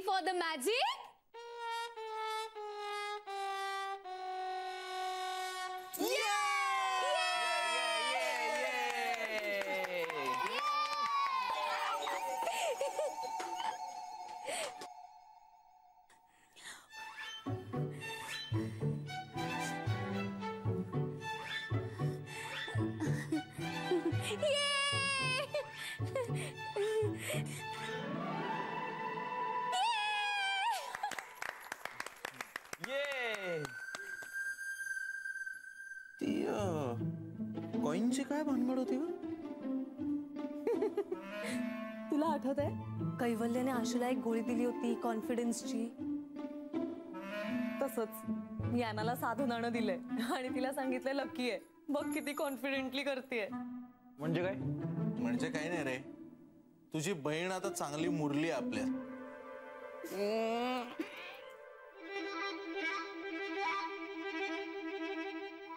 for the magic? कॉइनची काय भानगड होती ग? तुला आठवत आहे कैवल्याने आशूला एक गोळी दिली होती कॉन्फिडन्सची. तसंच यानाला साधं नाणं दिलंय आणि तिला सांगितलंय लकी आहे. बघ किती कॉन्फिडेंटली करतेय. म्हणजे काय? म्हणजे काही नाही रे, तुझी बहीण आता चांगली मुरली आपल्या.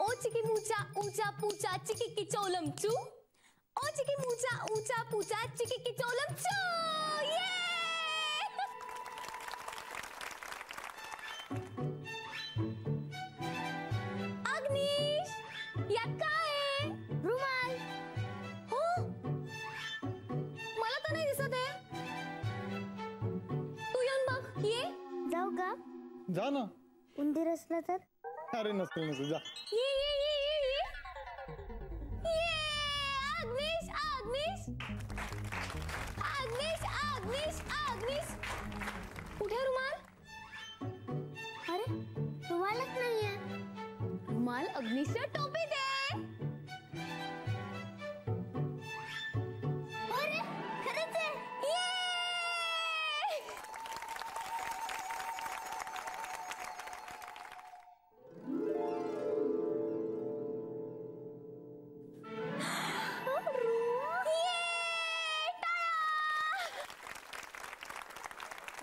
ओ चिकी मुचा ऊंचा पूचा चिकी की चोलम चू. ओ चिकी मुचा ऊंचा पूचा चिकी की चोलम चू. ये अग्नीश, यात काय आहे? रुमाल. हो, मला तर नाही दिसत आहे. तू येऊन बघ. ये. जाऊ का? जा ना. उंदीर असलं तर? अरे नसेल नसेल, जा. ये ये ये ये ये. ये अग्नीश अग्नीश अग्नीश अग्नीश अग्नीश. कुठे रुमाल? अरे रुमालच नाहीये. रुमाल अग्नीशला टोपी दे. अरे खरंच आहे. ये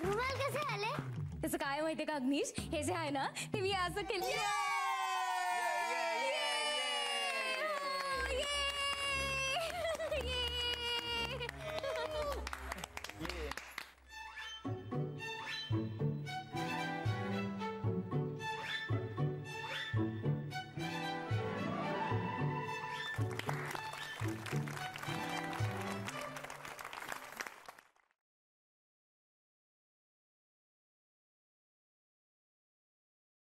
रुमाल कसे आले? त्याचं काय माहितीये का अग्नीश, हे जे आहे ना ते मी असं केलं.